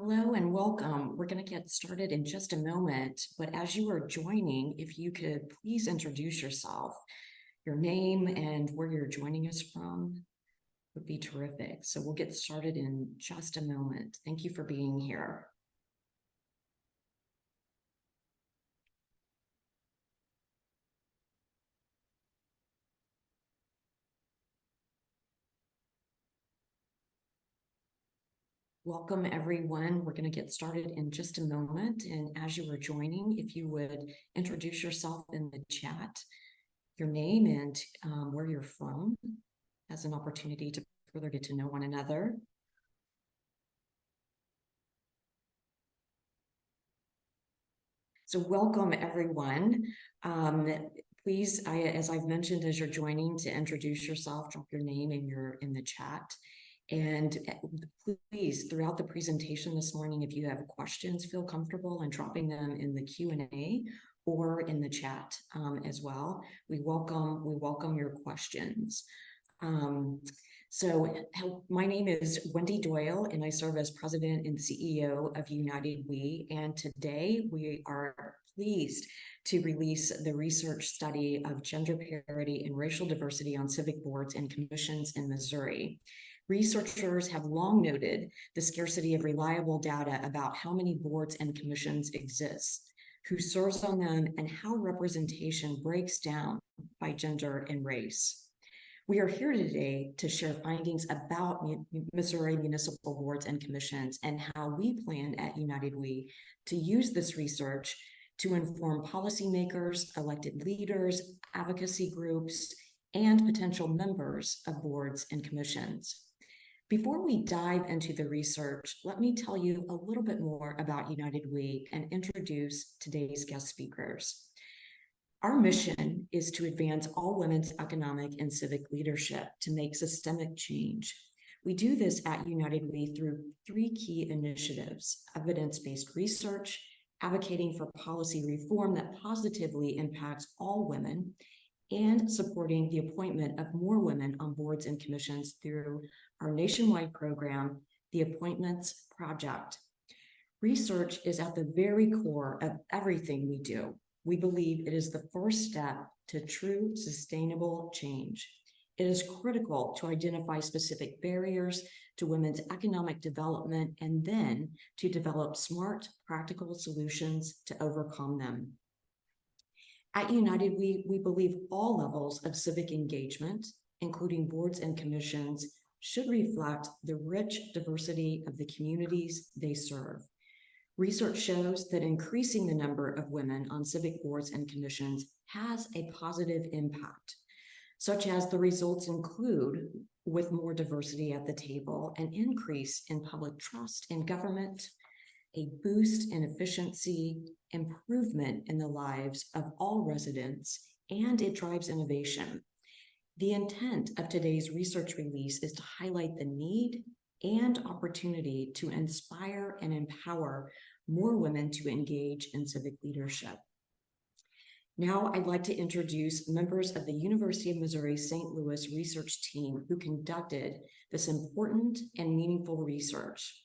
Hello and welcome. We're going to get started in just a moment, but as you are joining, if you could please introduce yourself, your name and where you're joining us from would be terrific. So we'll get started in just a moment. Thank you for being here. Welcome, everyone. We're going to get started in just a moment. And as you are joining, if you would introduce yourself in the chat, your name and where you're from, as an opportunity to further get to know one another. So welcome, everyone. Please, as I've mentioned, as you're joining, to introduce yourself, drop your name in the chat. And please, throughout the presentation this morning, if you have questions, feel comfortable in dropping them in the Q&A or in the chat as well. We welcome your questions. So my name is Wendy Doyle, and I serve as President and CEO of United We. And today we are pleased to release the research study of gender parity and racial diversity on civic boards and commissions in Missouri. Researchers have long noted the scarcity of reliable data about how many boards and commissions exist, who serves on them, and how representation breaks down by gender and race. We are here today to share findings about Missouri municipal boards and commissions and how we plan at United We to use this research to inform policymakers, elected leaders, advocacy groups, and potential members of boards and commissions. Before we dive into the research, let me tell you a little bit more about United We and introduce today's guest speakers. Our mission is to advance all women's economic and civic leadership to make systemic change. We do this at United We through three key initiatives: evidence-based research, advocating for policy reform that positively impacts all women, and supporting the appointment of more women on boards and commissions through our nationwide program, the Appointments Project. Research is at the very core of everything we do. We believe it is the first step to true sustainable change. It is critical to identify specific barriers to women's economic development and then to develop smart, practical solutions to overcome them. At United We believe all levels of civic engagement, including boards and commissions, should reflect the rich diversity of the communities they serve. Research shows that increasing the number of women on civic boards and commissions has a positive impact, such as the results include, with more diversity at the table, an increase in public trust in government, a boost in efficiency, improvement in the lives of all residents, and it drives innovation. The intent of today's research release is to highlight the need and opportunity to inspire and empower more women to engage in civic leadership. Now I'd like to introduce members of the University of Missouri St. Louis research team who conducted this important and meaningful research.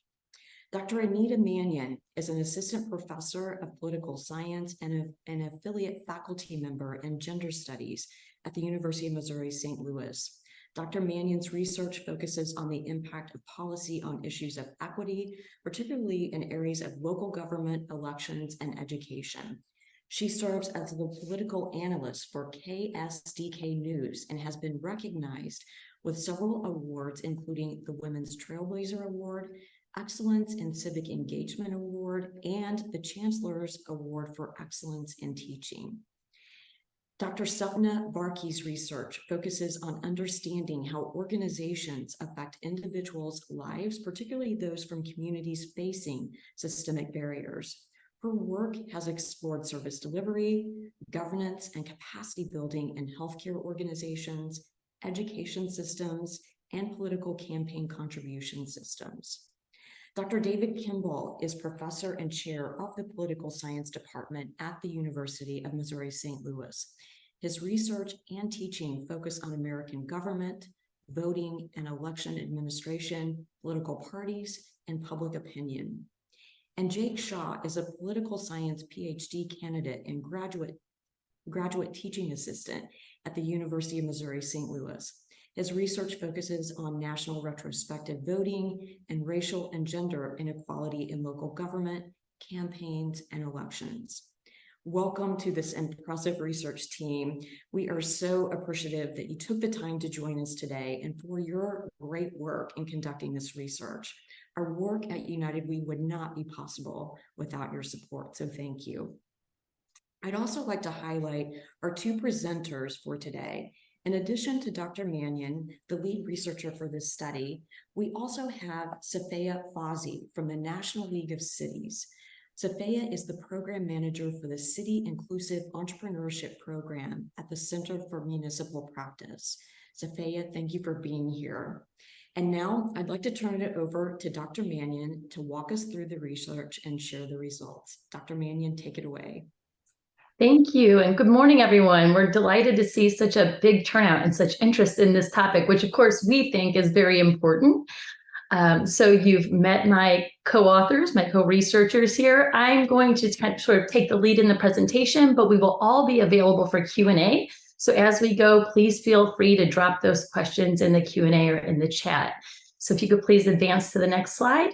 Dr. Anita Mannion is an assistant professor of political science and an affiliate faculty member in gender studies at the University of Missouri St. Louis. Dr. Mannion's research focuses on the impact of policy on issues of equity, particularly in areas of local government, elections, and education. She serves as the political analyst for KSDK News and has been recognized with several awards, including the Women's Trailblazer Award, Excellence in Civic Engagement Award, and the Chancellor's Award for Excellence in Teaching. Dr. Sapna Varkey's research focuses on understanding how organizations affect individuals' lives, particularly those from communities facing systemic barriers. Her work has explored service delivery, governance, and capacity building in healthcare organizations, education systems, and political campaign contribution systems. Dr. David Kimball is professor and chair of the Political Science Department at the University of Missouri St. Louis. His research and teaching focus on American government, voting and election administration, political parties, and public opinion. And Jake Shaw is a political science PhD candidate and graduate teaching assistant at the University of Missouri, St. Louis. His research focuses on national retrospective voting and racial and gender inequality in local government, campaigns, and elections. Welcome to this impressive research team. We are so appreciative that you took the time to join us today and for your great work in conducting this research. Our work at United We would not be possible without your support, so thank you. I'd also like to highlight our two presenters for today. In addition to Dr. Mannion, the lead researcher for this study, we also have Safaya Fawzi from the National League of Cities. Safaya is the program manager for the City Inclusive Entrepreneurship Program at the Center for Municipal Practice. Safaya, thank you for being here. And now I'd like to turn it over to Dr. Mannion to walk us through the research and share the results. Dr. Mannion, take it away. Thank you, and good morning, everyone. We're delighted to see such a big turnout and such interest in this topic, which of course we think is very important. So you've met my co-authors, my co-researchers here. I'm going to sort of take the lead in the presentation, but we will all be available for Q&A. So as we go, please feel free to drop those questions in the Q&A or in the chat. So if you could please advance to the next slide.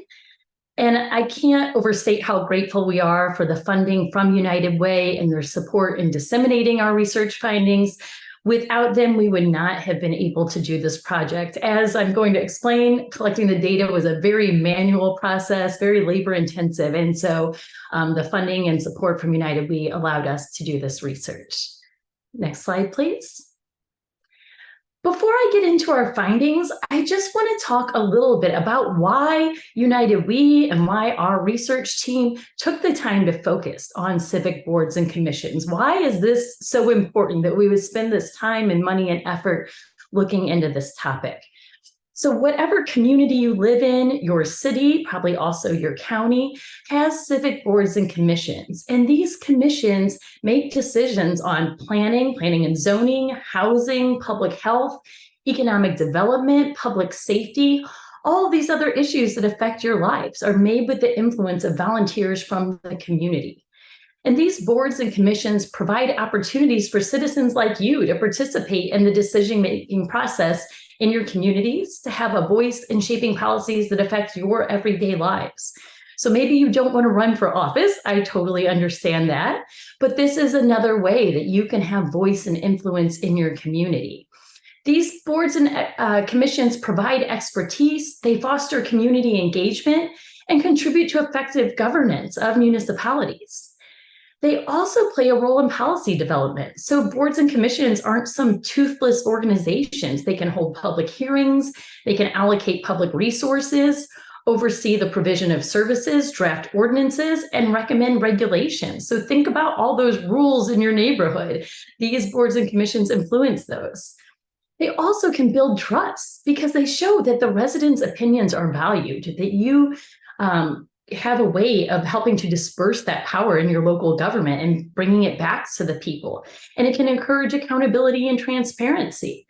And I can't overstate how grateful we are for the funding from United Way and their support in disseminating our research findings. Without them, we would not have been able to do this project. As I'm going to explain, collecting the data was a very manual process, very labor intensive. And so the funding and support from United We allowed us to do this research. Next slide, please. Before I get into our findings, I just want to talk a little bit about why United We and why our research team took the time to focus on civic boards and commissions. Why is this so important that we would spend this time and money and effort looking into this topic? So whatever community you live in, your city, probably also your county, has civic boards and commissions. And these commissions make decisions on planning and zoning, housing, public health, economic development, public safety. All of these other issues that affect your lives are made with the influence of volunteers from the community. And these boards and commissions provide opportunities for citizens like you to participate in the decision-making process in your communities, to have a voice in shaping policies that affect your everyday lives. So maybe you don't want to run for office. I totally understand that. But this is another way that you can have voice and influence in your community. These boards and commissions provide expertise, they foster community engagement, and contribute to effective governance of municipalities. They also play a role in policy development. So boards and commissions aren't some toothless organizations. They can hold public hearings, they can allocate public resources, oversee the provision of services, draft ordinances, and recommend regulations. So think about all those rules in your neighborhood. These boards and commissions influence those. They also can build trust because they show that the residents' opinions are valued, that you have a way of helping to disperse that power in your local government and bringing it back to the people. And it can encourage accountability and transparency.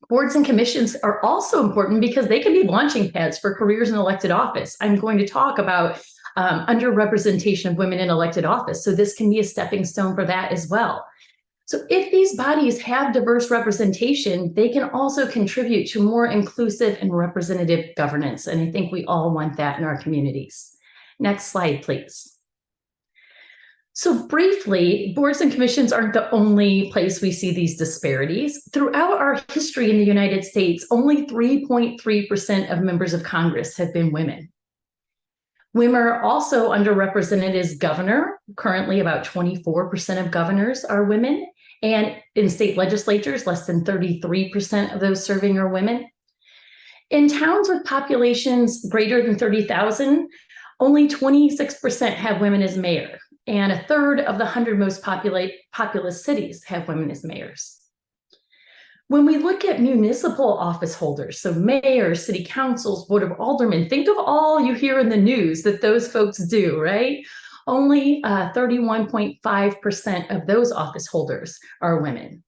Boards and commissions are also important because they can be launching pads for careers in elected office. I'm going to talk about underrepresentation of women in elected office. So this can be a stepping stone for that as well. So if these bodies have diverse representation, they can also contribute to more inclusive and representative governance. And I think we all want that in our communities. Next slide, please. So briefly, boards and commissions aren't the only place we see these disparities. Throughout our history in the United States, only 3.3% of members of Congress have been women. Women are also underrepresented as governor. Currently, about 24% of governors are women. And in state legislatures, less than 33% of those serving are women. In towns with populations greater than 30,000, only 26% have women as mayor. And a third of the 100 most populous cities have women as mayors. When we look at municipal office holders, so mayors, city councils, board of aldermen, think of all you hear in the news that those folks do, right? Only 31.5% of those office holders are women.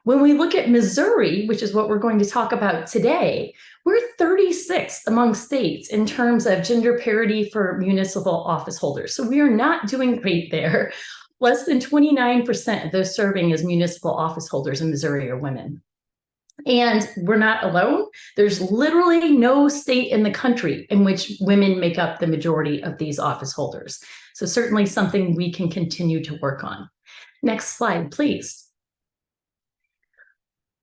When we look at Missouri, which is what we're going to talk about today, we're 36th among states in terms of gender parity for municipal office holders. So we are not doing great there. Less than 29% of those serving as municipal office holders in Missouri are women. And we're not alone. There's literally no state in the country in which women make up the majority of these office holders. So certainly something we can continue to work on. Next slide, please.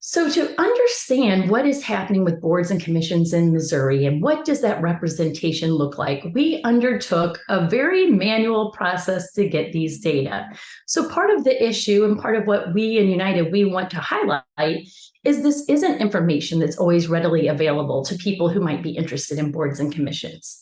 So to understand what is happening with boards and commissions in Missouri and what does that representation look like, we undertook a very manual process to get these data. So part of the issue and part of what we in United We want to highlight is this isn't information that's always readily available to people who might be interested in boards and commissions.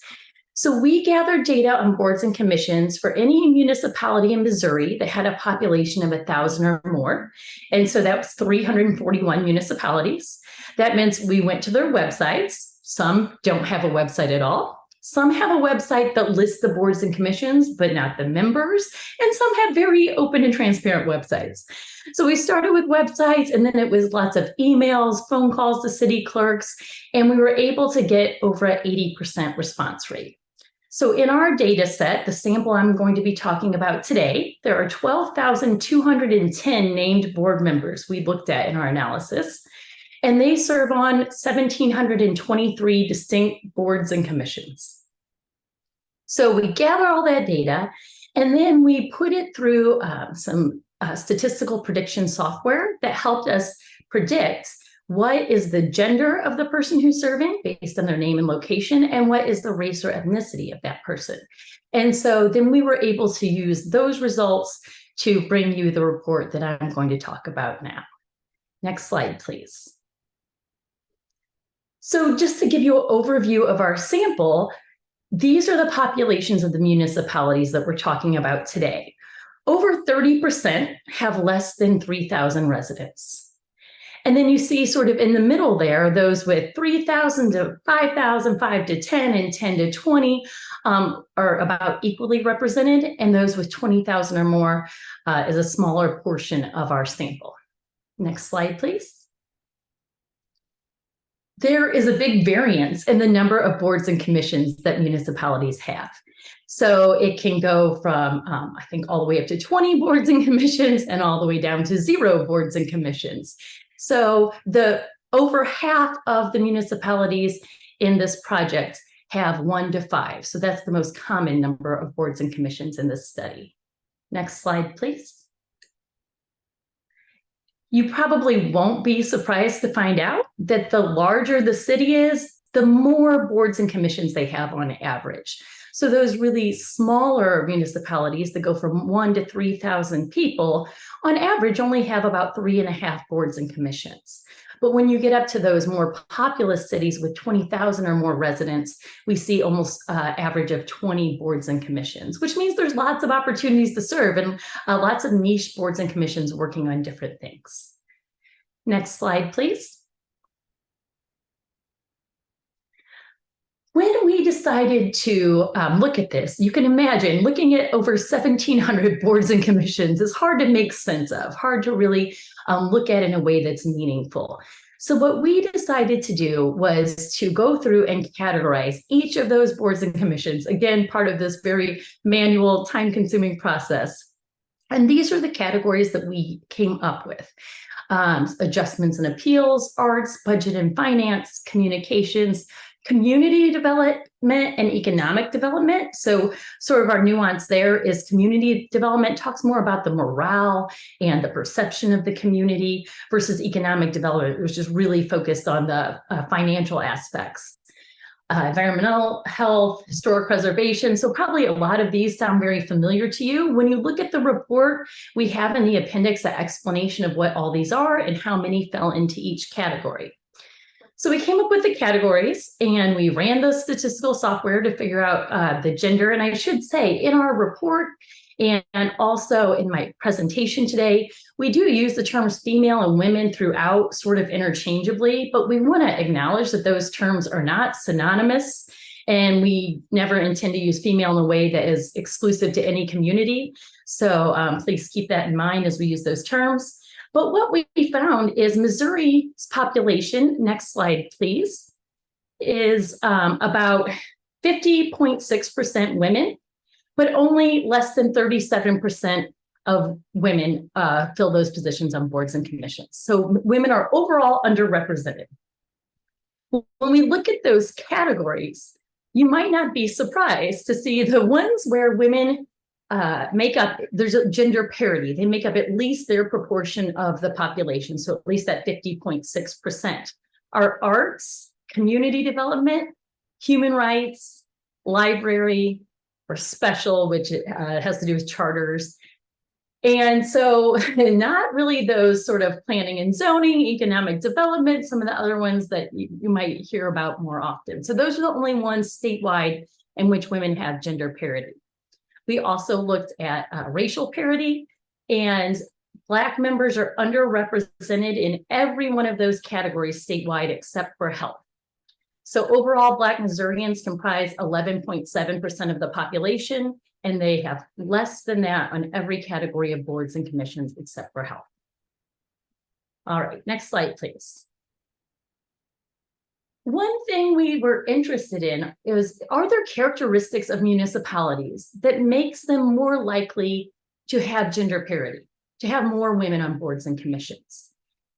So we gathered data on boards and commissions for any municipality in Missouri that had a population of 1,000 or more. And so that was 341 municipalities. That means we went to their websites. Some don't have a website at all. Some have a website that lists the boards and commissions, but not the members. And some have very open and transparent websites. So we started with websites, and then it was lots of emails, phone calls to city clerks, and we were able to get over an 80% response rate. So in our data set, the sample I'm going to be talking about today, there are 12,210 named board members we looked at in our analysis, and they serve on 1,723 distinct boards and commissions. So we gather all that data, and then we put it through some statistical prediction software that helped us predict what is the gender of the person who's serving based on their name and location, and what is the race or ethnicity of that person. And so then we were able to use those results to bring you the report that I'm going to talk about now. Next slide, please. So just to give you an overview of our sample, these are the populations of the municipalities that we're talking about today. Over 30% have less than 3,000 residents. And then you see sort of in the middle there, those with 3,000 to 5,000, 5 to 10, and 10 to 20 are about equally represented. And those with 20,000 or more is a smaller portion of our sample. Next slide, please. There is a big variance in the number of boards and commissions that municipalities have. So it can go from, I think, all the way up to 20 boards and commissions and all the way down to 0 boards and commissions. So over half of the municipalities in this project have 1 to 5. So that's the most common number of boards and commissions in this study. Next slide, please. You probably won't be surprised to find out that the larger the city is, the more boards and commissions they have on average. So those really smaller municipalities that go from 1 to 3,000 people, on average, only have about 3.5 boards and commissions. But when you get up to those more populous cities with 20,000 or more residents, we see almost average of 20 boards and commissions, which means there's lots of opportunities to serve and lots of niche boards and commissions working on different things. Next slide, please. When we decided to look at this, you can imagine looking at over 1,700 boards and commissions is hard to make sense of, hard to really look at in a way that's meaningful. So what we decided to do was to go through and categorize each of those boards and commissions, again, part of this very manual, time-consuming process. And these are the categories that we came up with. Adjustments and appeals, arts, budget and finance, communications, community development, and economic development. So sort of our nuance there is community development talks more about the morale and the perception of the community versus economic development, which is really focused on the financial aspects. Environmental health, historic preservation. So probably a lot of these sound very familiar to you. When you look at the report, we have in the appendix an explanation of what all these are and how many fell into each category. So we came up with the categories and we ran the statistical software to figure out the gender. And I should say in our report and also in my presentation today, we do use the terms female and women throughout sort of interchangeably, but we want to acknowledge that those terms are not synonymous. And we never intend to use female in a way that is exclusive to any community. So please keep that in mind as we use those terms. But what we found is Missouri's population, next slide, please, is about 50.6% women, but only less than 37% of women fill those positions on boards and commissions. So women are overall underrepresented. When we look at those categories, you might not be surprised to see the ones where women make up, there's a gender parity. They make up at least their proportion of the population. So at least that 50.6% are arts, community development, human rights, library, or special, which has to do with charters. And so not really those sort of planning and zoning, economic development, some of the other ones that you might hear about more often. So those are the only ones statewide in which women have gender parity. We also looked at racial parity, and Black members are underrepresented in every one of those categories statewide except for health. So overall, Black Missourians comprise 11.7% of the population, and they have less than that on every category of boards and commissions except for health. All right, next slide, please. One thing we were interested in is, are there characteristics of municipalities that makes them more likely to have gender parity, to have more women on boards and commissions?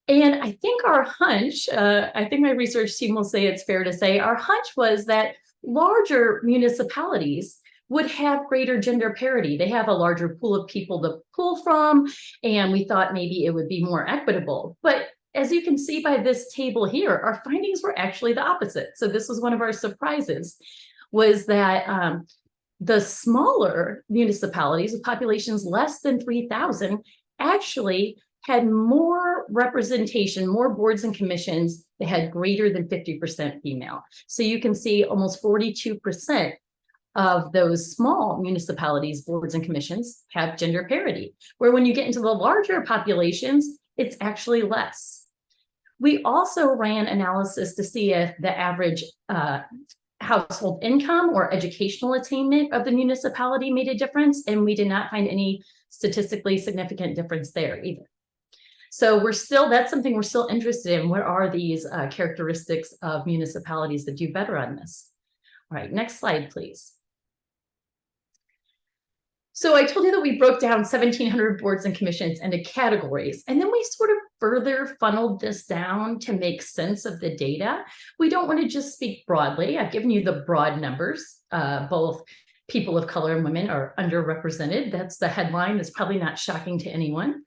And I think our hunch, I think my research team will say it's fair to say, our hunch was that larger municipalities would have greater gender parity. They have a larger pool of people to pull from, and we thought maybe it would be more equitable. But as you can see by this table here, our findings were actually the opposite. So this was one of our surprises, was that the smaller municipalities with populations less than 3,000 actually had more representation, more boards and commissions that had greater than 50% female. So you can see almost 42% of those small municipalities, boards and commissions, have gender parity, where when you get into the larger populations, it's actually less. We also ran analysis to see if the average household income or educational attainment of the municipality made a difference, and we did not find any statistically significant difference there either. So that's something we're still interested in. What are these characteristics of municipalities that do better on this? All right, next slide, please. So I told you that we broke down 1,700 boards and commissions into categories, and then we sort of further funneled this down to make sense of the data. We don't want to just speak broadly. I've given you the broad numbers. Both people of color and women are underrepresented. That's the headline. That's probably not shocking to anyone.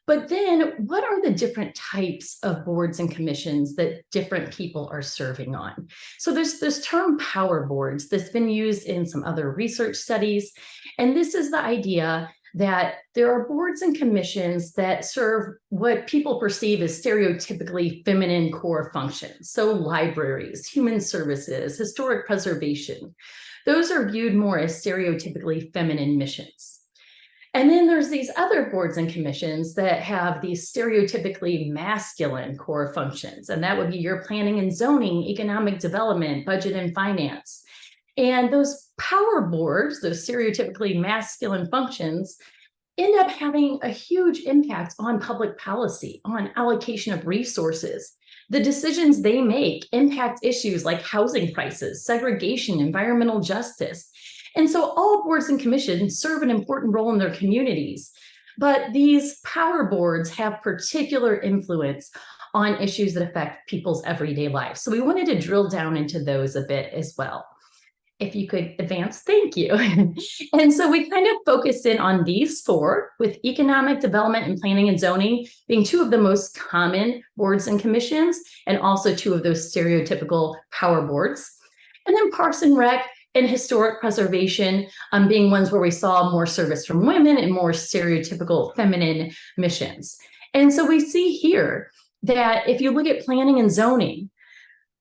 But then what are the different types of boards and commissions that different people are serving on? So there's this term power boards that's been used in some other research studies. And this is the idea that there are boards and commissions that serve what people perceive as stereotypically feminine core functions. So libraries, human services, historic preservation. Those are viewed more as stereotypically feminine missions. And then there's these other boards and commissions that have these stereotypically masculine core functions. And that would be your planning and zoning, economic development, budget and finance. And those power boards, those stereotypically masculine functions, end up having a huge impact on public policy, on allocation of resources. The decisions they make impact issues like housing prices, segregation, environmental justice. And so all boards and commissions serve an important role in their communities, but these power boards have particular influence on issues that affect people's everyday lives. So we wanted to drill down into those a bit as well. If you could advance, thank you. And so we kind of focused in on these four, with economic development and planning and zoning being two of the most common boards and commissions, and also two of those stereotypical power boards. And then Parks and Rec and historic preservation being ones where we saw more service from women and more stereotypical feminine missions. And so we see here that if you look at planning and zoning,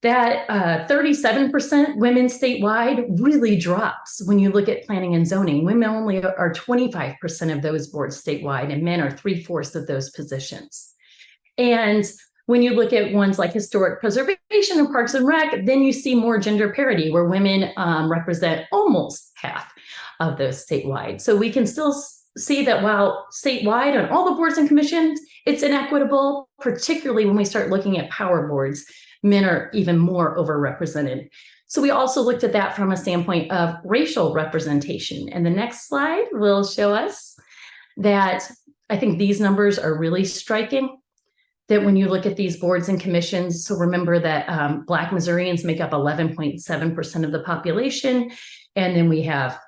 that 37% women statewide really drops when you look at planning and zoning. Women only are 25% of those boards statewide, and men are 3/4 of those positions. And when you look at ones like historic preservation and Parks and Rec, then you see more gender parity, where women represent almost half of those statewide. So we can still see that while statewide on all the boards and commissions, it's inequitable, particularly when we start looking at power boards, men are even more overrepresented. So we also looked at that from a standpoint of racial representation. And the next slide will show us that I think these numbers are really striking, that when you look at these boards and commissions, so remember that Black Missourians make up 11.7% of the population, and then we have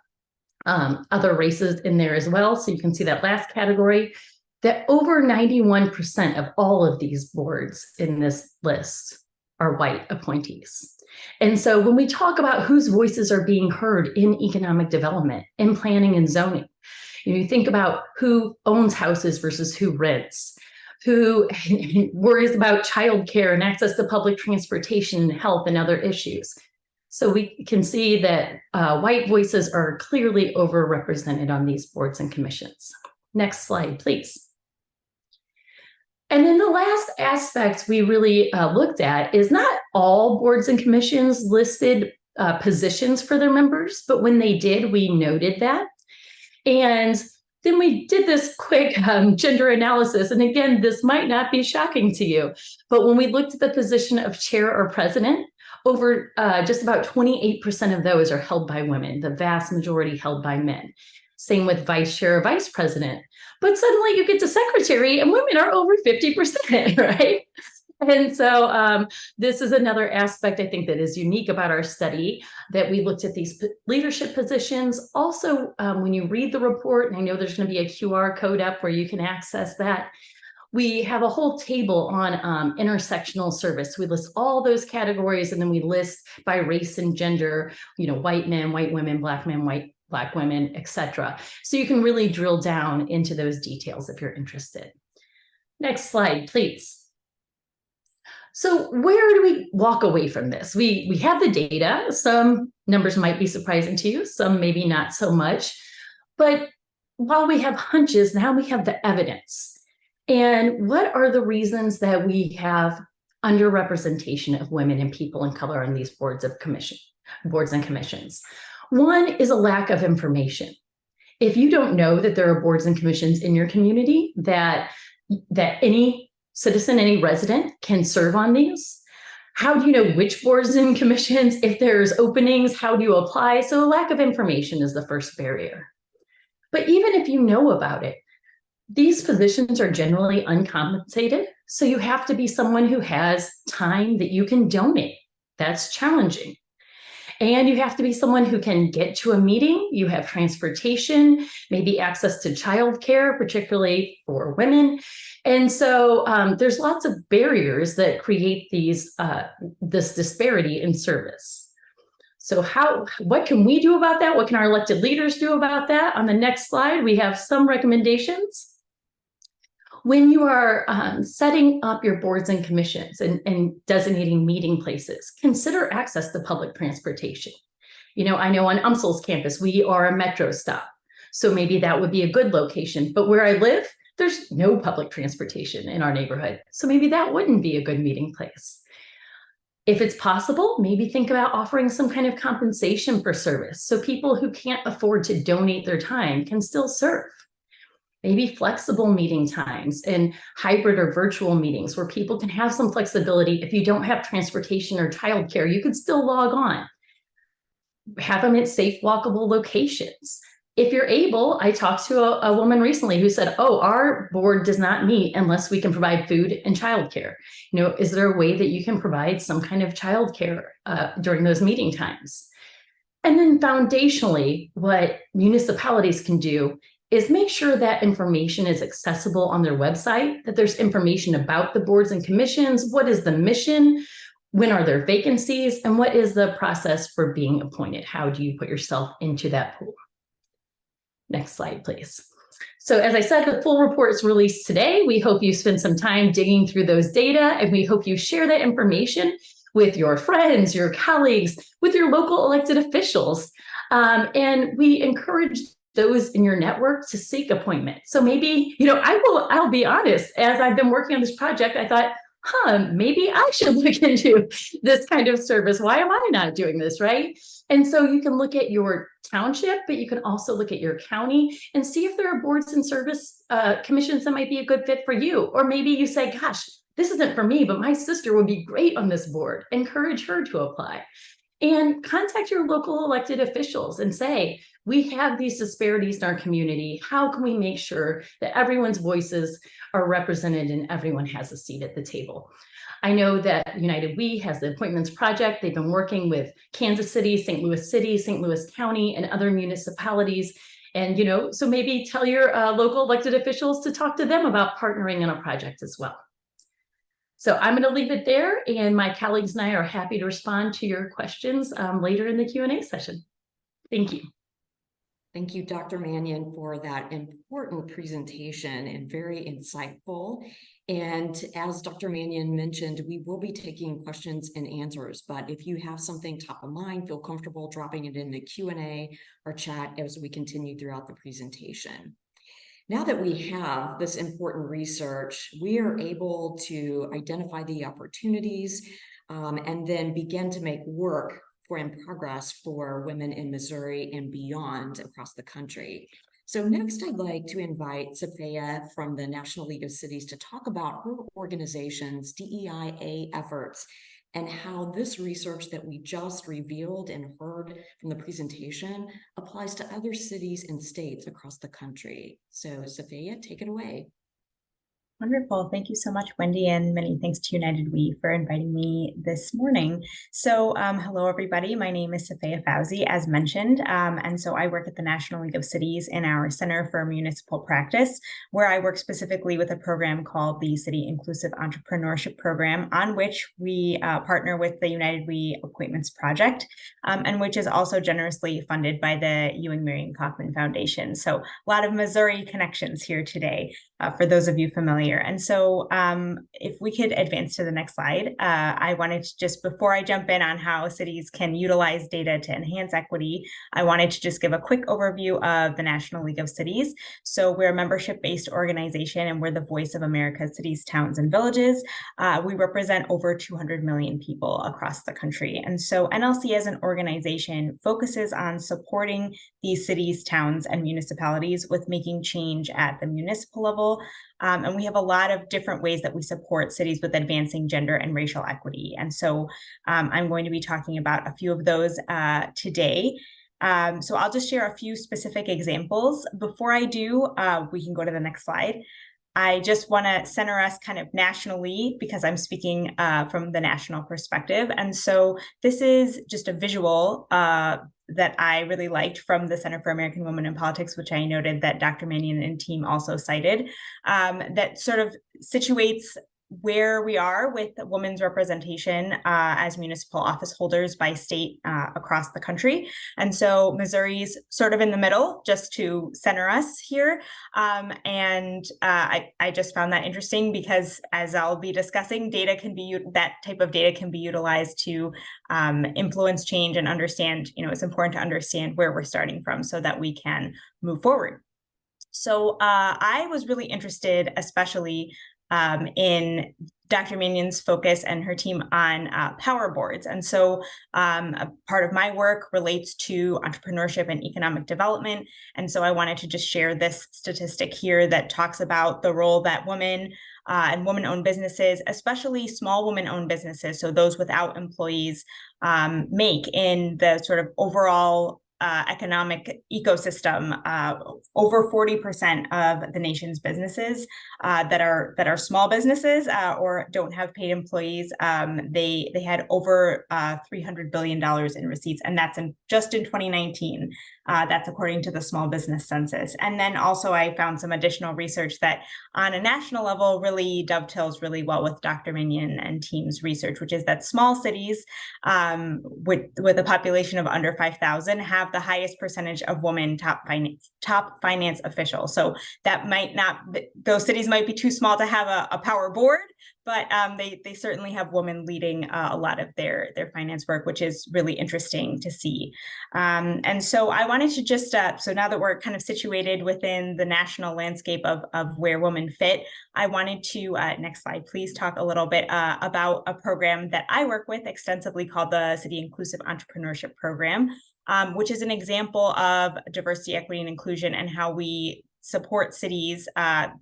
other races in there as well. So you can see that last category, that over 91% of all of these boards in this list are white appointees. And so when we talk about whose voices are being heard in economic development, in planning and zoning, you think about who owns houses versus who rents, who worries about childcare and access to public transportation, health, and other issues. So we can see that white voices are clearly overrepresented on these boards and commissions. Next slide, please. And then the last aspect we really looked at is not all boards and commissions listed positions for their members, but when they did, we noted that. And then we did this quick gender analysis. And again, this might not be shocking to you, but when we looked at the position of chair or president, over just about 28% of those are held by women, the vast majority held by men. Same with vice chair or vice president. But suddenly you get to secretary and women are over 50%, right? And so this is another aspect I think that is unique about our study, that we looked at these leadership positions. Also, when you read the report, and I know there's going to be a QR code up where you can access that, we have a whole table on intersectional service. We list all those categories, and then we list by race and gender, white men, white women, Black men, Black women, etc. So you can really drill down into those details if you're interested. Next slide, please. So where do we walk away from this? We have the data. Some numbers might be surprising to you, some maybe not so much. But while we have hunches, now we have the evidence. And what are the reasons that we have underrepresentation of women and people of color on these boards and commissions? One is a lack of information. If you don't know that there are boards and commissions in your community, that any citizen, any resident can serve on these, how do you know which boards and commissions? If there's openings, how do you apply? So a lack of information is the first barrier. But even if you know about it, these positions are generally uncompensated. So you have to be someone who has time that you can donate. That's challenging. And you have to be someone who can get to a meeting. You have transportation, maybe access to childcare, particularly for women. And so there's lots of barriers that create this disparity in service. So what can we do about that? What can our elected leaders do about that? On the next slide, we have some recommendations. When you are setting up your boards and commissions and designating meeting places, consider access to public transportation. I know on UMSL's campus, we are a metro stop. So maybe that would be a good location. But where I live, there's no public transportation in our neighborhood. So maybe that wouldn't be a good meeting place. If it's possible, maybe think about offering some kind of compensation for service, so people who can't afford to donate their time can still serve. Maybe flexible meeting times and hybrid or virtual meetings where people can have some flexibility. If you don't have transportation or childcare, you could still log on. Have them at safe, walkable locations. If you're able, I talked to a woman recently who said, oh, our board does not meet unless we can provide food and childcare. Is there a way that you can provide some kind of childcare during those meeting times? And then foundationally, what municipalities can do is make sure that information is accessible on their website, that there's information about the boards and commissions, what is the mission, when are there vacancies, and what is the process for being appointed? How do you put yourself into that pool? Next slide, please. So as I said, the full report is released today. We hope you spend some time digging through those data, and we hope you share that information with your friends, your colleagues, with your local elected officials. And we encourage those in your network to seek appointment. So maybe, I'll be honest, as I've been working on this project, I thought, maybe I should look into this kind of service. Why am I not doing this, right? And so you can look at your township, but you can also look at your county and see if there are boards and service commissions that might be a good fit for you. Or maybe you say, gosh, this isn't for me, but my sister would be great on this board. Encourage her to apply. And contact your local elected officials and say, we have these disparities in our community. How can we make sure that everyone's voices are represented and everyone has a seat at the table? I know that United We has the Appointments Project. They've been working with Kansas City, St. Louis County, and other municipalities. And, so maybe tell your local elected officials to talk to them about partnering on a project as well. So I'm going to leave it there, and my colleagues and I are happy to respond to your questions later in the Q&A session. Thank you. Thank you, Dr. Mannion, for that important presentation and very insightful. And as Dr. Mannion mentioned, we will be taking questions and answers, but if you have something top of mind, feel comfortable dropping it in the Q&A or chat as we continue throughout the presentation. Now that we have this important research, we are able to identify the opportunities and then begin to make work in progress for women in Missouri and beyond across the country. So next, I'd like to invite Safaya from the National League of Cities to talk about her organization's DEIA efforts and how this research that we just revealed and heard from the presentation applies to other cities and states across the country. So Safaya, take it away. Wonderful. Thank you so much, Wendy, and many thanks to United We for inviting me this morning. So hello, everybody. My name is Safaya Fauzi, as mentioned, and so I work at the National League of Cities in our Center for Municipal Practice, where I work specifically with a program called the City Inclusive Entrepreneurship Program, on which we partner with the United We Appointments Project, and which is also generously funded by the Ewing Marion Kauffman Foundation. So a lot of Missouri connections here today, for those of you familiar. And so if we could advance to the next slide, I wanted to just, before I jump in on how cities can utilize data to enhance equity, I wanted to just give a quick overview of the National League of Cities. So we're a membership-based organization, and we're the voice of America's cities, towns, and villages. We represent over 200 million people across the country. And so NLC as an organization focuses on supporting these cities, towns, and municipalities with making change at the municipal level. And we have a lot of different ways that we support cities with advancing gender and racial equity. And so I'm going to be talking about a few of those today. So I'll just share a few specific examples. Before I do, we can go to the next slide. I just want to center us kind of nationally because I'm speaking from the national perspective. And so this is just a visual that I really liked from the Center for American Women in Politics, which I noted that Dr. Mannion and team also cited, that sort of situates where we are with women's representation as municipal office holders by state across the country. And so Missouri's sort of in the middle, just to center us here. I just found that interesting because, as I'll be discussing, that type of data can be utilized to influence change and understand, it's important to understand where we're starting from so that we can move forward. So I was really interested, especially in Dr. Mannion's focus and her team on power boards. And so a part of my work relates to entrepreneurship and economic development. And so I wanted to just share this statistic here that talks about the role that women and women-owned businesses, especially small women-owned businesses, so those without employees, make in the sort of overall economic ecosystem. Over 40% of the nation's businesses that are small businesses or don't have paid employees, they had over $300 billion in receipts, and that's just in 2019. That's according to the Small Business Census. And then also I found some additional research that on a national level really dovetails really well with Dr. Mannion and team's research, which is that small cities with a population of under 5,000 have have the highest percentage of women top finance officials. So that might not, those cities might be too small to have a power board, but they certainly have women leading a lot of their finance work, which is really interesting to see. And so I wanted to just, so now that we're kind of situated within the national landscape of where women fit, I wanted to, next slide, please, talk a little bit about a program that I work with extensively called the City Inclusive Entrepreneurship Program, which is an example of diversity, equity, and inclusion and how we support cities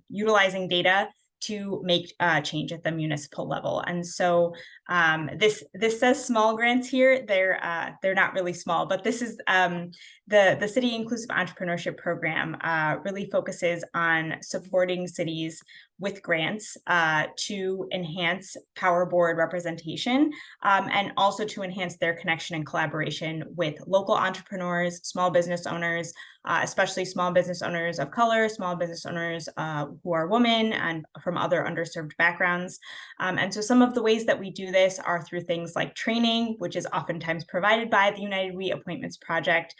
utilizing data to make change at the municipal level. And so this says small grants here. They're not really small, but this is the City Inclusive Entrepreneurship Program really focuses on supporting cities with grants to enhance power board representation and also to enhance their connection and collaboration with local entrepreneurs, small business owners, especially small business owners of color, small business owners who are women and from other underserved backgrounds. And so some of the ways that we do this are through things like training, which is oftentimes provided by the United We Appointments Project.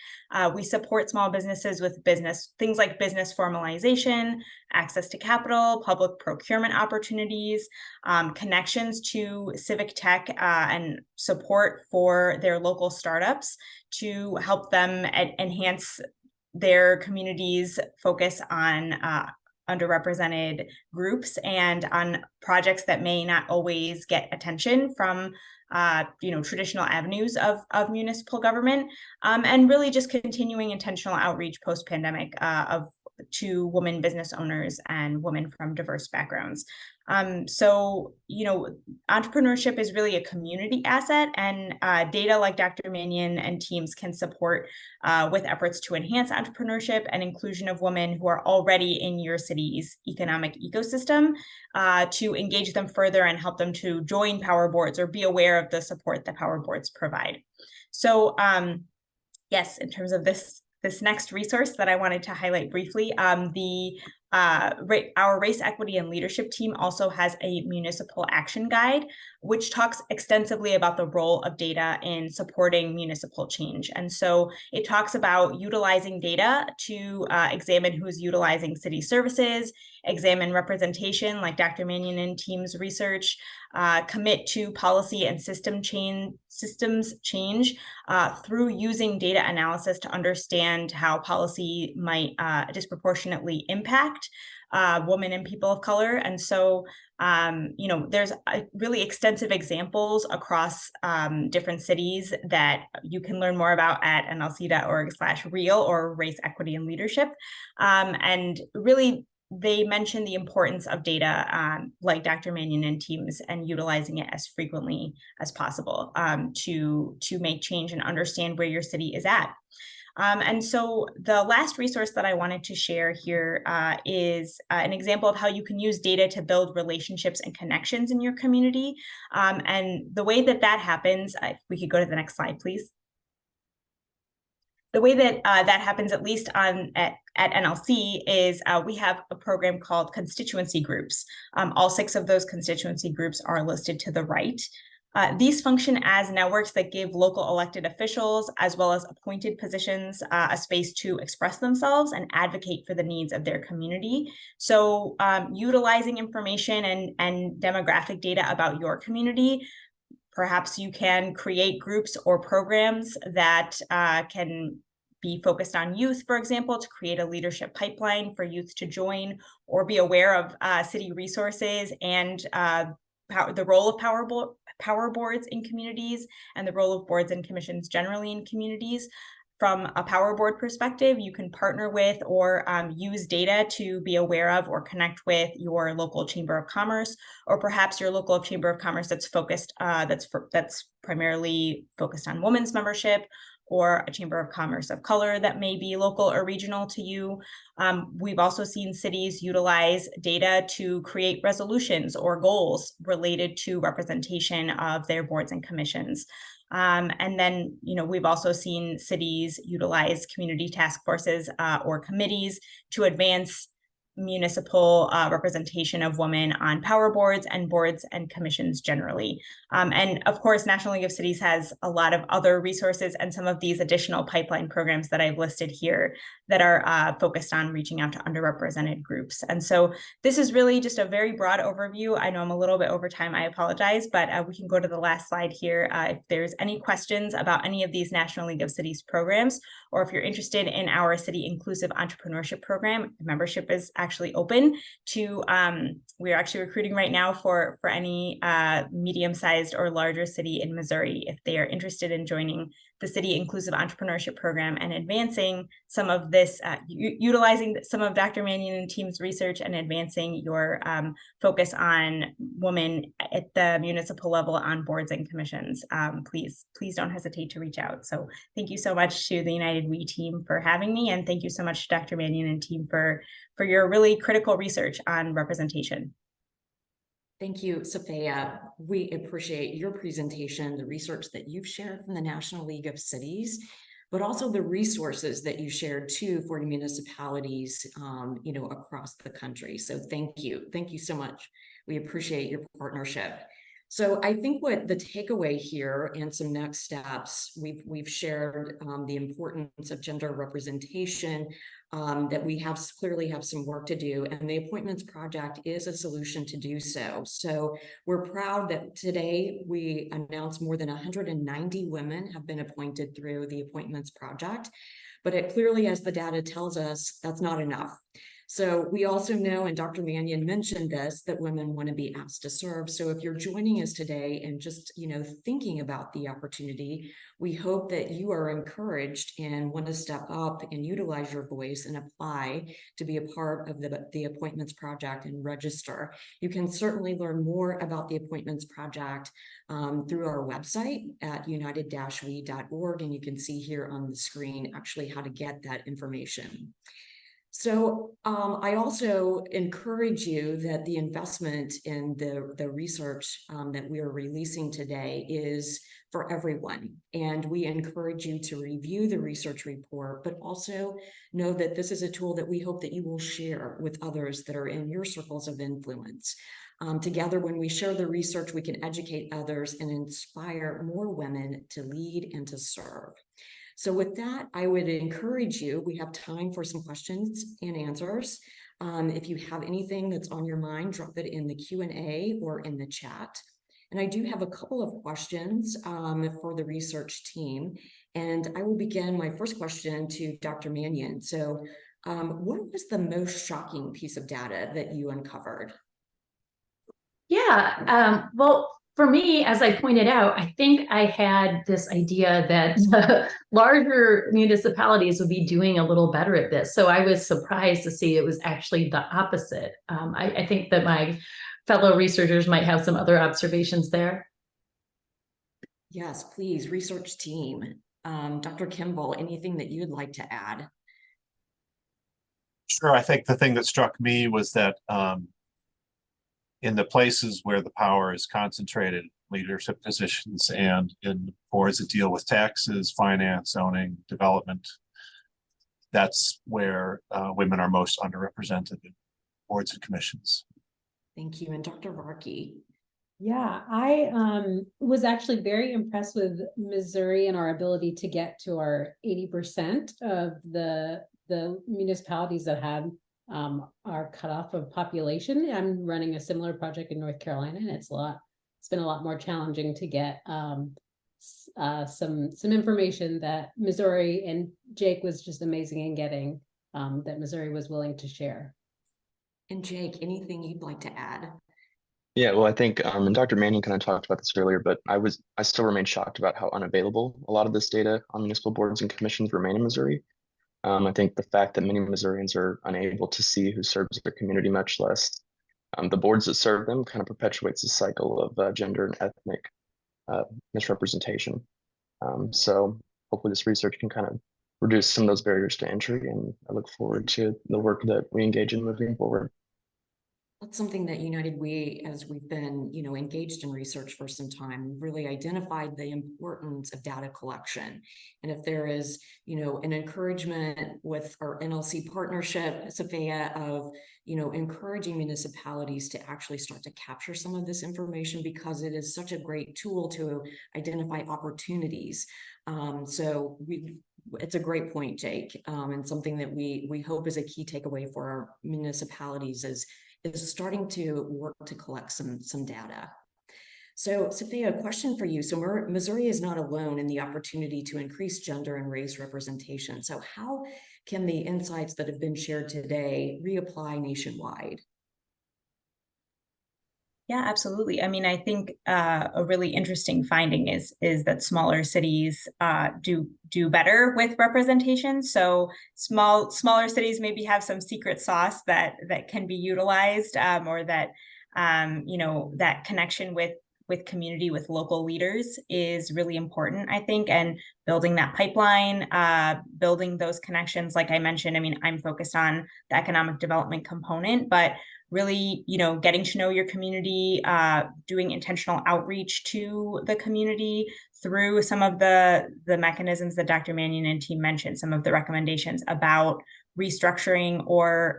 We support small businesses with things like business formalization, access to capital, public procurement opportunities, connections to civic tech and support for their local startups to help them enhance their communities' focus on underrepresented groups and on projects that may not always get attention from traditional avenues of municipal government, and really just continuing intentional outreach post-pandemic to women business owners and women from diverse backgrounds. So, entrepreneurship is really a community asset, and data like Dr. Mannion and teams can support with efforts to enhance entrepreneurship and inclusion of women who are already in your city's economic ecosystem, to engage them further and help them to join power boards or be aware of the support that power boards provide. So, yes, in terms of this next resource that I wanted to highlight briefly, our Race, Equity, and Leadership team also has a municipal action guide, which talks extensively about the role of data in supporting municipal change. And so it talks about utilizing data to examine who's utilizing city services, examine representation like Dr. Mannion and team's research, commit to policy and systems change through using data analysis to understand how policy might disproportionately impact women and people of color. And so, there's really extensive examples across different cities that you can learn more about at nlc.org/real or Race, Equity, and Leadership. And really, they mention the importance of data, like Dr. Mannion and teams, and utilizing it as frequently as possible to make change and understand where your city is at. And so the last resource that I wanted to share here is an example of how you can use data to build relationships and connections in your community. And the way that happens, if we could go to the next slide, please. The way that that happens, at least at NLC, is we have a program called constituency groups. All 6 of those constituency groups are listed to the right. These function as networks that give local elected officials, as well as appointed positions, a space to express themselves and advocate for the needs of their community. So utilizing information and demographic data about your community, perhaps you can create groups or programs that can be focused on youth, for example, to create a leadership pipeline for youth to join or be aware of city resources and the role of power boards in communities and the role of boards and commissions generally in communities. From a power board perspective, you can partner with or use data to be aware of or connect with your local chamber of commerce, or perhaps your local chamber of commerce that's focused, that's primarily focused on women's membership, or a chamber of commerce of color that may be local or regional to you. We've also seen cities utilize data to create resolutions or goals related to representation of their boards and commissions. And then, we've also seen cities utilize community task forces or committees to advance municipal representation of women on power boards and commissions generally. And of course, National League of Cities has a lot of other resources and some of these additional pipeline programs that I've listed here that are focused on reaching out to underrepresented groups. And so this is really just a very broad overview. I know I'm a little bit over time, I apologize, but we can go to the last slide here. If there's any questions about any of these National League of Cities programs, or if you're interested in our City Inclusive Entrepreneurship Program, membership is actually open to, we're actually recruiting right now for any medium-sized or larger city in Missouri if they are interested in joining the City Inclusive Entrepreneurship Program and advancing some of this, utilizing some of Dr. Mannion and team's research and advancing your focus on women at the municipal level on boards and commissions. Please don't hesitate to reach out. So thank you so much to the United We team for having me, and thank you so much to Dr. Mannion and team for your really critical research on representation. Thank you, Sophia. We appreciate your presentation, the research that you've shared from the National League of Cities, but also the resources that you shared too for municipalities, across the country. So thank you. Thank you so much. We appreciate your partnership. So I think what the takeaway here and some next steps, we've shared the importance of gender representation, that we clearly have some work to do, and the Appointments Project is a solution to do so. So we're proud that today we announced more than 190 women have been appointed through the Appointments Project, but it clearly, as the data tells us, that's not enough. So we also know, and Dr. Mannion mentioned this, that women want to be asked to serve. So if you're joining us today and just, thinking about the opportunity, we hope that you are encouraged and want to step up and utilize your voice and apply to be a part of the Appointments Project and register. You can certainly learn more about the Appointments Project through our website at united-we.org, and you can see here on the screen actually how to get that information. So I also encourage you that the investment in the research that we are releasing today is for everyone. And we encourage you to review the research report, but also know that this is a tool that we hope that you will share with others that are in your circles of influence. Together, when we share the research, we can educate others and inspire more women to lead and to serve. So with that, I would encourage you, we have time for some questions and answers. If you have anything that's on your mind, drop it in the Q&A or in the chat. And I do have a couple of questions for the research team. And I will begin my first question to Dr. Mannion. So what was the most shocking piece of data that you uncovered? Yeah, well, for me, as I pointed out, I think I had this idea that larger municipalities would be doing a little better at this. So I was surprised to see it was actually the opposite. I think that my fellow researchers might have some other observations there. Yes, please, research team. Dr. Kimball, anything that you'd like to add? Sure. I think the thing that struck me was that in the places where the power is concentrated, leadership positions and in boards that deal with taxes, finance, zoning, development, that's where women are most underrepresented in boards and commissions. Thank you. And Dr. Varkey. Yeah, I was actually very impressed with Missouri and our ability to get to our 80% of the municipalities that had our cutoff of population. I'm running a similar project in North Carolina, and it's been a lot more challenging to get some information that Missouri, and Jake was just amazing in getting that Missouri was willing to share. And Jake, anything you'd like to add? Yeah, well, I think, and Dr. Mannion kind of talked about this earlier, but I still remain shocked about how unavailable a lot of this data on municipal boards and commissions remain in Missouri. I think the fact that many Missourians are unable to see who serves their community, much less the boards that serve them, kind of perpetuates the cycle of gender and ethnic misrepresentation. So hopefully this research can kind of reduce some of those barriers to entry, and I look forward to the work that we engage in moving forward. That's something that United We, as we've been, engaged in research for some time, really identified the importance of data collection. And if there is, an encouragement with our NLC partnership, Sophia, of, encouraging municipalities to actually start to capture some of this information, because it is such a great tool to identify opportunities. So it's a great point, Jake, and something that we hope is a key takeaway for our municipalities is starting to work to collect some data. So Sophia, a question for you. So Missouri is not alone in the opportunity to increase gender and race representation. So how can the insights that have been shared today reapply nationwide? Yeah, absolutely. I mean, I think a really interesting finding is that smaller cities do better with representation. So smaller cities maybe have some secret sauce that can be utilized, or that that connection with community, with local leaders is really important, I think, and building that pipeline, building those connections. Like I mentioned, I mean, I'm focused on the economic development component, but really, getting to know your community, doing intentional outreach to the community through some of the mechanisms that Dr. Mannion and team mentioned, some of the recommendations about restructuring or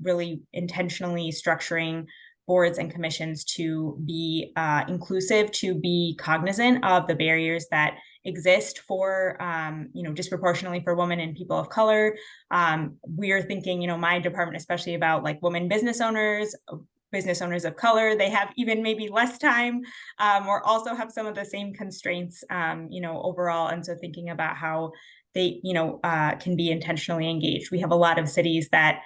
really intentionally structuring boards and commissions to be inclusive, to be cognizant of the barriers that exist for, disproportionately for women and people of color. We're thinking, my department, especially about like women business owners of color. They have even maybe less time, or also have some of the same constraints, overall. And so thinking about how they, can be intentionally engaged. We have a lot of cities that,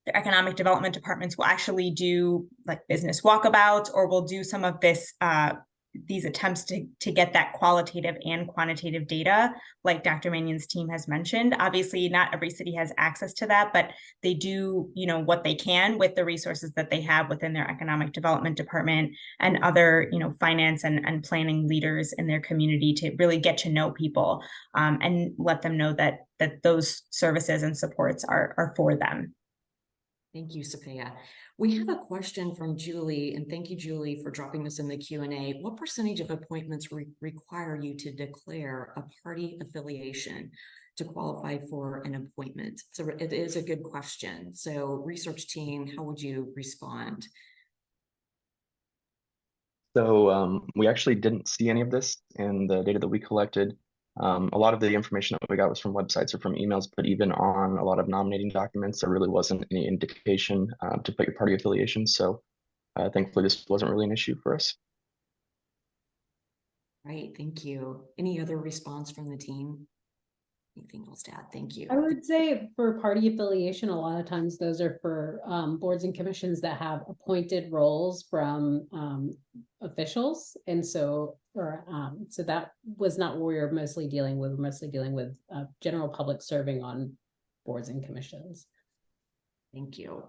the economic development departments will actually do like business walkabouts, or will do some of this, these attempts to get that qualitative and quantitative data, like Dr. Mannion's team has mentioned. Obviously, not every city has access to that, but they do, what they can with the resources that they have within their economic development department and other, finance and planning leaders in their community to really get to know people, and let them know that those services and supports are for them. Thank you, Sophia. We have a question from Julie, and thank you, Julie, for dropping this in the Q&A. What percentage of appointments require you to declare a party affiliation to qualify for an appointment? So it is a good question. So research team, how would you respond? So we actually didn't see any of this in the data that we collected. A lot of the information that we got was from websites or from emails, but even on a lot of nominating documents, there really wasn't any indication to put your party affiliation. So thankfully, this wasn't really an issue for us. Right, thank you. Any other response from the team? Anything else to add? Thank you. I would say for party affiliation, a lot of times those are for boards and commissions that have appointed roles from officials. And so, so that was not what we were mostly dealing with. We're mostly dealing with general public serving on boards and commissions. Thank you.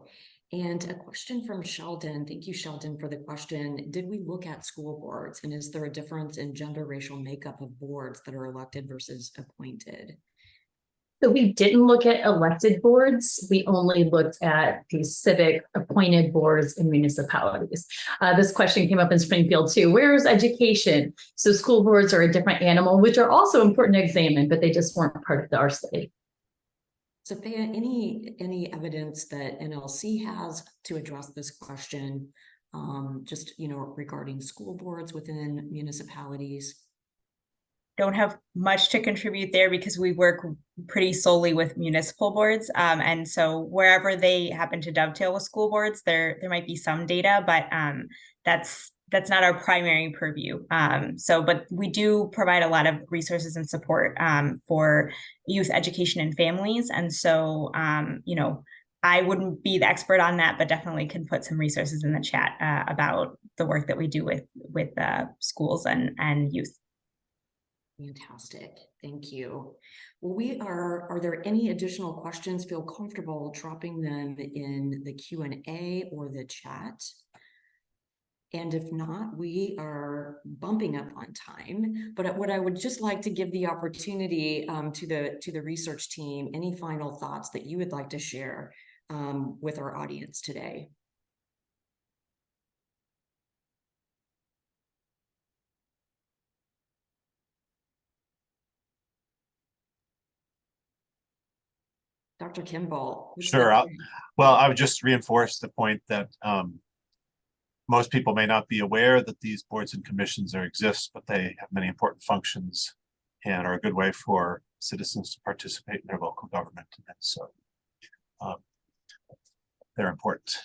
And a question from Sheldon. Thank you, Sheldon, for the question. Did we look at school boards, and is there a difference in gender racial makeup of boards that are elected versus appointed? So we didn't look at elected boards. We only looked at the civic appointed boards in municipalities. This question came up in Springfield too. Where is education? So school boards are a different animal, which are also important to examine, but they just weren't part of our study. Sophia, any evidence that NLC has to address this question, just, regarding school boards within municipalities? Don't have much to contribute there because we work pretty solely with municipal boards. And so wherever they happen to dovetail with school boards, there might be some data, but that's not our primary purview. But we do provide a lot of resources and support for youth education and families. And so, I wouldn't be the expert on that, but definitely can put some resources in the chat about the work that we do with schools and youth. Fantastic. Thank you. Well, are there any additional questions? Feel comfortable dropping them in the Q&A or the chat. And if not, we are bumping up on time. But what I would just like to give the opportunity to the research team, any final thoughts that you would like to share with our audience today? Dr. Kimball. what's Sure. that? Well, I would just reinforce the point that most people may not be aware that these boards and commissions exist, but they have many important functions and are a good way for citizens to participate in their local government. And so they're important.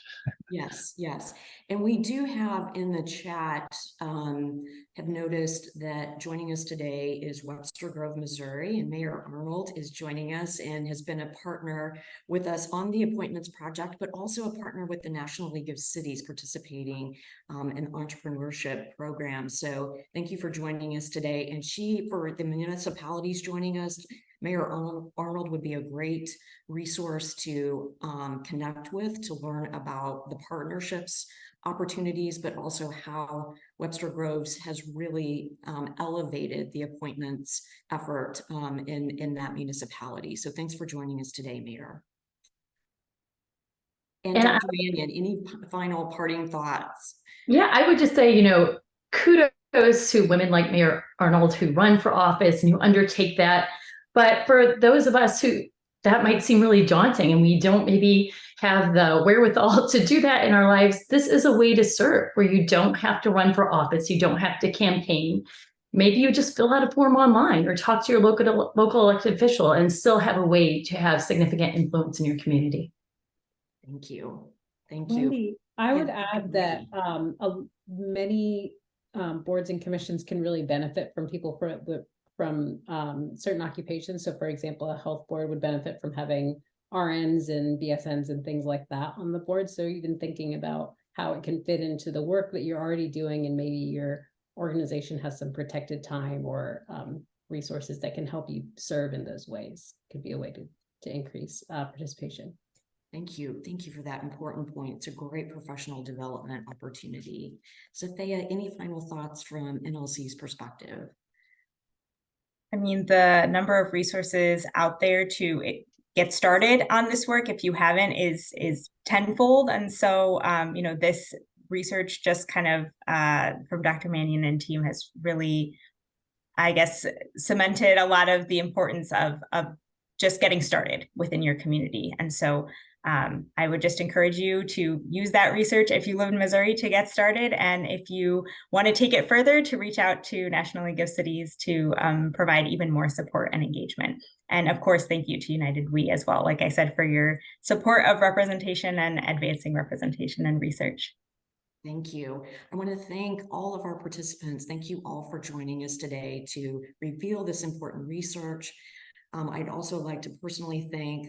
Yes, yes. And we do have in the chat, have noticed that joining us today is Webster Grove, Missouri, and Mayor Arnold is joining us and has been a partner with us on the appointments project, but also a partner with the National League of Cities participating in entrepreneurship program. So thank you for joining us today. And for the municipalities joining us, Mayor Arnold would be a great resource to connect with, to learn about the partnerships opportunities, but also how Webster Groves has really elevated the appointments effort in that municipality. So thanks for joining us today, Mayor. And Dr. Mannion, any final parting thoughts? Yeah, I would just say, kudos to women like Mayor Arnold who run for office and who undertake that. But for those of us who that might seem really daunting and we don't maybe have the wherewithal to do that in our lives, this is a way to serve where you don't have to run for office, you don't have to campaign. Maybe you just fill out a form online or talk to your local elected official and still have a way to have significant influence in your community. Thank you. Thank Wendy, you. I would Yeah, add that many boards and commissions can really benefit from people from certain occupations. So for example, a health board would benefit from having RNs and BSNs and things like that on the board. So even thinking about how it can fit into the work that you're already doing, and maybe your organization has some protected time or resources that can help you serve in those ways, could be a way to increase participation. Thank you. Thank you for that important point. It's a great professional development opportunity. Sophia, any final thoughts from NLC's perspective? I mean, the number of resources out there to get started on this work, if you haven't, is tenfold. And so, this research just kind of from Dr. Mannion and team has really, I guess, cemented a lot of the importance of just getting started within your community. And so I would just encourage you to use that research if you live in Missouri to get started. And if you want to take it further, to reach out to National League of Cities to provide even more support and engagement. And of course, thank you to United We as well, like I said, for your support of representation and advancing representation and research. Thank you. I want to thank all of our participants. Thank you all for joining us today to reveal this important research. I'd also like to personally thank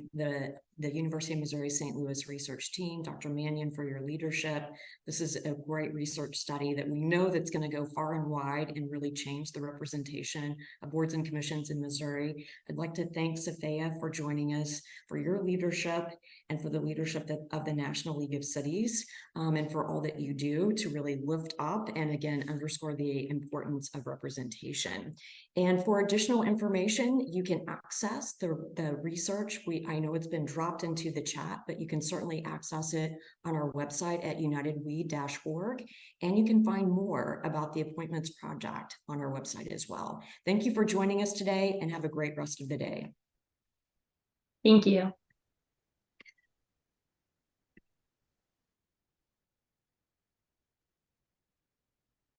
the University of Missouri St. Louis research team, Dr. Mannion, for your leadership. This is a great research study that we know that's going to go far and wide and really change the representation of boards and commissions in Missouri. I'd like to thank Sophia for joining us, for your leadership and for the leadership of the National League of Cities, and for all that you do to really lift up and again underscore the importance of representation. And for additional information, you can access the research. I know it's been dropped into the chat, but you can certainly access it on our website at unitedwe.org. And you can find more about the Appointments Project on our website as well. Thank you for joining us today and have a great rest of the day. Thank you.